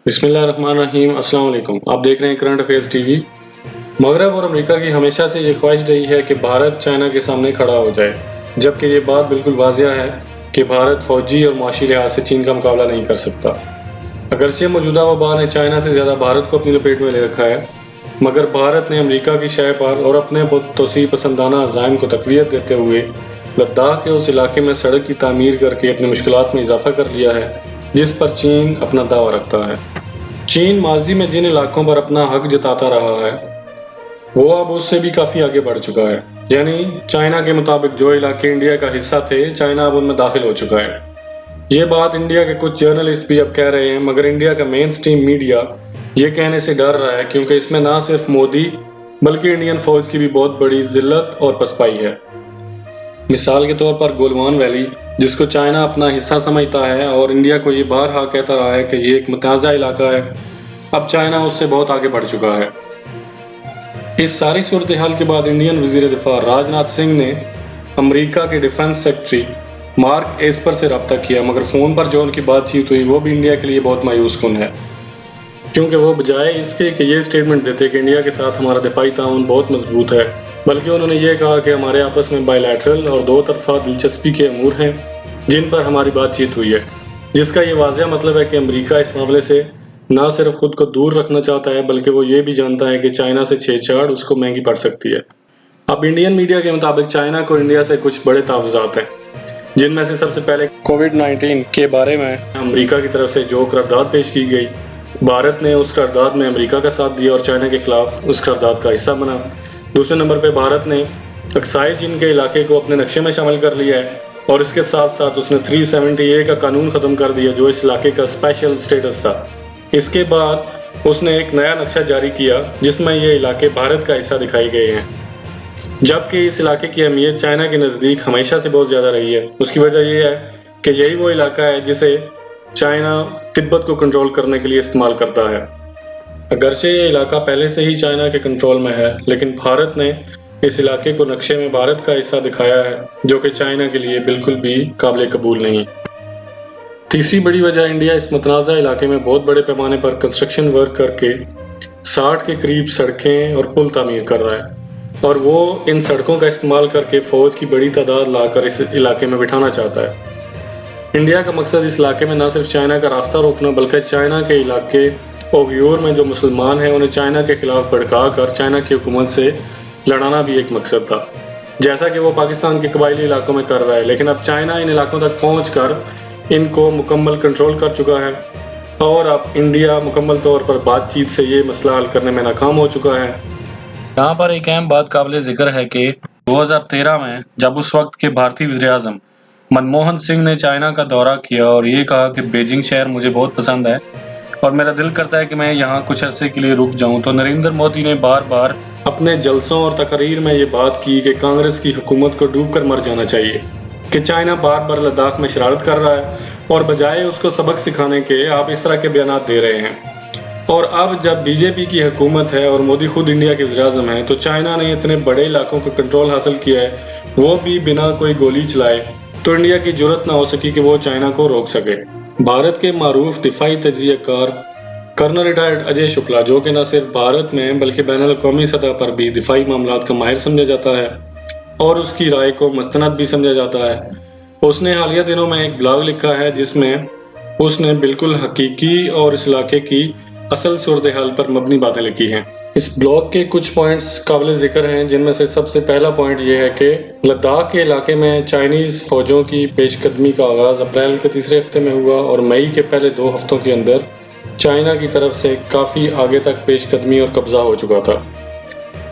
بسم اللہ الرحمن الرحیم۔ السلام علیکم، آپ دیکھ رہے ہیں کرنٹ افیئرز ٹی وی۔ مغرب اور امریکہ کی ہمیشہ سے یہ خواہش رہی ہے کہ بھارت چائنا کے سامنے کھڑا ہو جائے، جبکہ یہ بات بالکل واضح ہے کہ بھارت فوجی اور معاشی لحاظ سے چین کا مقابلہ نہیں کر سکتا۔ اگرچہ موجودہ وبا نے چائنا سے زیادہ بھارت کو اپنی لپیٹ میں لے رکھا ہے، مگر بھارت نے امریکہ کی شہ پر اور اپنے توسیع پسندانہ عزائم کو تقویت دیتے ہوئے لداخ کے اس علاقے میں سڑک کی تعمیر کر کے اپنے مشکلات میں اضافہ کر لیا ہے جس پر چین اپنا دعویٰ رکھتا ہے۔ چین ماضی میں جن علاقوں پر اپنا حق جتاتا رہا ہے وہ اب اس سے بھی کافی آگے بڑھ چکا ہے، یعنی چائنا کے مطابق جو علاقے انڈیا کا حصہ تھے چائنا اب ان میں داخل ہو چکا ہے۔ یہ بات انڈیا کے کچھ جرنلسٹ بھی اب کہہ رہے ہیں، مگر انڈیا کا مین سٹریم میڈیا یہ کہنے سے ڈر رہا ہے کیونکہ اس میں نہ صرف مودی بلکہ انڈین فوج کی بھی بہت بڑی ذلت اور پسپائی ہے۔ مثال کے طور پر گولوان ویلی، جس کو چائنا اپنا حصہ سمجھتا ہے اور انڈیا کو یہ بارہا کہتا رہا ہے کہ یہ ایک متنازع علاقہ ہے، اب چائنا اس سے بہت آگے بڑھ چکا ہے۔ اس ساری صورتحال کے بعد انڈین وزیر دفاع راج ناتھ سنگھ نے امریکہ کے ڈیفنس سیکرٹری مارک ایسپر سے رابطہ کیا، مگر فون پر جو ان کی بات چیت ہوئی وہ بھی انڈیا کے لیے بہت مایوس کن ہے، کیونکہ وہ بجائے اس کے کہ یہ سٹیٹمنٹ دیتے کہ انڈیا کے ساتھ ہمارا دفاعی تعاون بہت مضبوط ہے، بلکہ انہوں نے یہ کہا کہ ہمارے آپس میں بائی لیٹرل اور دو طرفہ دلچسپی کے امور ہیں جن پر ہماری بات چیت ہوئی ہے، جس کا یہ واضح مطلب ہے کہ امریکہ اس معاملے سے نہ صرف خود کو دور رکھنا چاہتا ہے بلکہ وہ یہ بھی جانتا ہے کہ چائنا سے چھیڑ چھاڑ اس کو مہنگی پڑ سکتی ہے۔ اب انڈین میڈیا کے مطابق چائنا کو انڈیا سے کچھ بڑے تحفظات ہیں، جن میں سے سب سے پہلے کووڈ-19 کے بارے میں امریکہ کی طرف سے جو قرارداد پیش کی گئی، بھارت نے اس قرارداد میں امریکہ کا ساتھ دیا اور چائنا کے خلاف اس قرارداد کا حصہ بنا۔ دوسرے نمبر پہ بھارت نے اکسائی چین کے علاقے کو اپنے نقشے میں شامل کر لیا ہے اور اس کے ساتھ ساتھ اس نے 370A کا قانون ختم کر دیا جو اس علاقے کا اسپیشل سٹیٹس تھا۔ اس کے بعد اس نے ایک نیا نقشہ جاری کیا جس میں یہ علاقے بھارت کا حصہ دکھائے گئے ہیں، جبکہ اس علاقے کی اہمیت چائنا کے نزدیک ہمیشہ سے بہت زیادہ رہی ہے۔ اس کی وجہ یہ ہے کہ یہی وہ علاقہ ہے جسے چائنا تبت کو کنٹرول کرنے کے لیے استعمال کرتا ہے۔ اگرچہ یہ علاقہ پہلے سے ہی چائنا کے کنٹرول میں ہے، لیکن بھارت نے اس علاقے کو نقشے میں بھارت کا حصہ دکھایا ہے جو کہ چائنا کے لیے بالکل بھی قابل قبول نہیں۔ تیسری بڑی وجہ انڈیا اس متنازع علاقے میں بہت بڑے پیمانے پر کنسٹرکشن ورک کر کے 60 کے قریب سڑکیں اور پل تعمیر کر رہا ہے، اور وہ ان سڑکوں کا استعمال کر کے فوج کی بڑی تعداد لا کر اس علاقے میں بٹھانا چاہتا ہے۔ انڈیا کا مقصد اس علاقے میں نہ صرف چائنا کا راستہ روکنا بلکہ چائنا کے علاقے اوغیور میں جو مسلمان ہیں انہیں چائنا کے خلاف بھڑکا کر چائنا کی حکومت سے لڑانا بھی ایک مقصد تھا، جیسا کہ وہ پاکستان کے قبائلی علاقوں میں کر رہا ہے۔ لیکن اب چائنا ان علاقوں تک پہنچ کر ان کو مکمل کنٹرول کر چکا ہے اور اب انڈیا مکمل طور پر بات چیت سے یہ مسئلہ حل کرنے میں ناکام ہو چکا ہے۔ یہاں پر ایک اہم بات قابل ذکر ہے کہ 2013 میں جب اس وقت کے بھارتی وزیر اعظم منموہن سنگھ نے چائنا کا دورہ کیا اور یہ کہا کہ بیجنگ شہر مجھے بہت پسند ہے اور میرا دل کرتا ہے کہ میں یہاں کچھ عرصے کے لیے رک جاؤں، تو نریندر مودی نے بار بار اپنے جلسوں اور تقاریر میں یہ بات کی کہ کانگریس کی حکومت کو ڈوب کر مر جانا چاہیے کہ چائنا بار بار لداخ میں شرارت کر رہا ہے اور بجائے اس کو سبق سکھانے کے آپ اس طرح کے بیانات دے رہے ہیں۔ اور اب جب بی جے پی کی حکومت ہے اور مودی خود انڈیا کے وزیر اعظم ہیں تو چائنا نے اتنے بڑے علاقوں کا کنٹرول حاصل کیا ہے، وہ بھی بنا کوئی گولی چلائے، تو انڈیا کی جرات نہ ہو سکی کہ وہ چائنا کو روک سکے۔ بھارت کے معروف دفاعی تجزیہ کار کرنل ریٹائرڈ اجے شکلا، جو کہ نہ صرف بھارت میں بلکہ بین الاقوامی سطح پر بھی دفاعی معاملات کا ماہر سمجھا جاتا ہے اور اس کی رائے کو مستند بھی سمجھا جاتا ہے، اس نے حالیہ دنوں میں ایک بلاگ لکھا ہے جس میں اس نے بالکل حقیقی اور اس علاقے کی اصل صورتحال پر مبنی باتیں لکھی ہیں۔ اس بلاگ کے کچھ پوائنٹس قابل ذکر ہیں، جن میں سے سب سے پہلا پوائنٹ یہ ہے کہ لداخ کے علاقے میں چائنیز فوجوں کی پیش قدمی کا آغاز اپریل کے تیسرے ہفتے میں ہوا اور مئی کے پہلے 2 ہفتوں کے اندر چائنا کی طرف سے کافی آگے تک پیش قدمی اور قبضہ ہو چکا تھا۔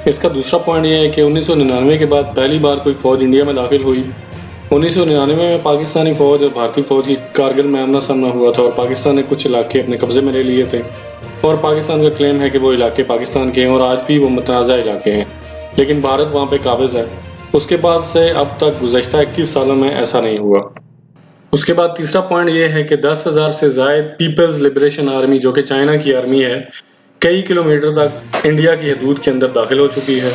اس کا دوسرا پوائنٹ یہ ہے کہ 1999 کے بعد پہلی بار کوئی فوج انڈیا میں داخل ہوئی۔ 1999 میں پاکستانی فوج اور بھارتی فوج کی کارگل میں آمنا سامنا ہوا تھا اور پاکستان نے کچھ علاقے اپنے قبضے میں لے لیے تھے اور پاکستان کا کلیم ہے کہ وہ علاقے پاکستان کے ہیں اور آج بھی وہ متنازع علاقے ہیں، لیکن بھارت وہاں پہ قابض ہے۔ اس کے بعد سے اب تک گزشتہ 21 سالوں میں ایسا نہیں ہوا۔ اس کے بعد تیسرا پوائنٹ یہ ہے کہ 10,000 سے زائد پیپلز لبریشن آرمی، جو کہ چائنا کی آرمی ہے، کئی کلومیٹر تک انڈیا کی حدود کے اندر داخل ہو چکی ہے۔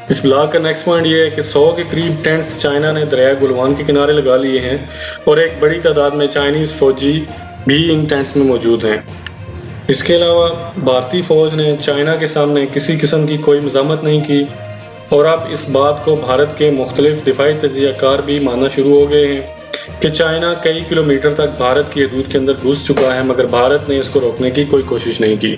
اس بلاگ کا نیکسٹ پوائنٹ یہ ہے کہ 100 کے قریب ٹینٹس چائنا نے دریائے گلوان کے کنارے لگا لیے ہیں اور ایک بڑی تعداد میں چائنیز فوجی بھی ان ٹینٹس میں موجود ہیں۔ اس کے علاوہ بھارتی فوج نے چائنا کے سامنے کسی قسم کی کوئی مزاحمت نہیں کی اور اب اس بات کو بھارت کے مختلف دفاعی تجزیہ کار بھی ماننا شروع ہو گئے ہیں کہ چائنا کئی کلومیٹر تک بھارت کی حدود کے اندر گھس چکا ہے، مگر بھارت نے اس کو روکنے کی کوئی کوشش نہیں کی۔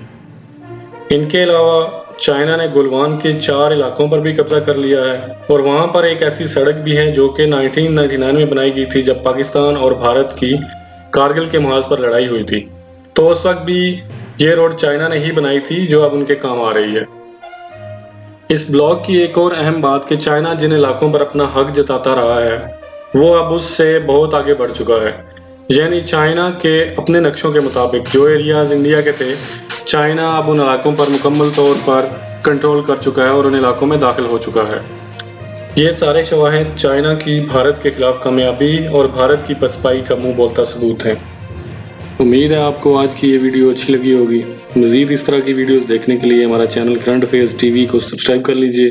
ان کے علاوہ چائنا نے گلوان کے 4 علاقوں پر بھی قبضہ کر لیا ہے اور وہاں پر ایک ایسی سڑک بھی ہے جو کہ 1999 میں بنائی گئی تھی جب پاکستان اور بھارت کی کارگل کے محاذ پر لڑائی ہوئی تھی، تو اس وقت بھی یہ روڈ چائنا نے ہی بنائی تھی جو اب ان کے کام آ رہی ہے۔ اس بلاک کی ایک اور اہم بات کہ چائنا جن علاقوں پر اپنا حق جتاتا رہا ہے وہ اب اس سے بہت آگے بڑھ چکا ہے، یعنی چائنا کے اپنے نقشوں کے مطابق جو ایریاز انڈیا کے تھے، چائنا اب ان علاقوں پر مکمل طور پر کنٹرول کر چکا ہے اور ان علاقوں میں داخل ہو چکا ہے۔ یہ سارے شواہد چائنا کی بھارت کے خلاف کامیابی اور بھارت کی پسپائی کا منہ بولتا ثبوت ہیں۔ امید ہے آپ کو آج کی یہ ویڈیو اچھی لگی ہوگی۔ مزید اس طرح کی ویڈیوز دیکھنے کے لیے ہمارا channel current affairs T V کو سبسکرائب کر لیجئے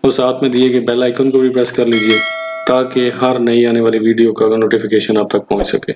اور ساتھ میں دیے گئے بیل آئیکن کو بھی پریس کر لیجئے تاکہ ہر نئی آنے والی ویڈیو کا نوٹیفیکیشن آپ تک پہنچ سکے۔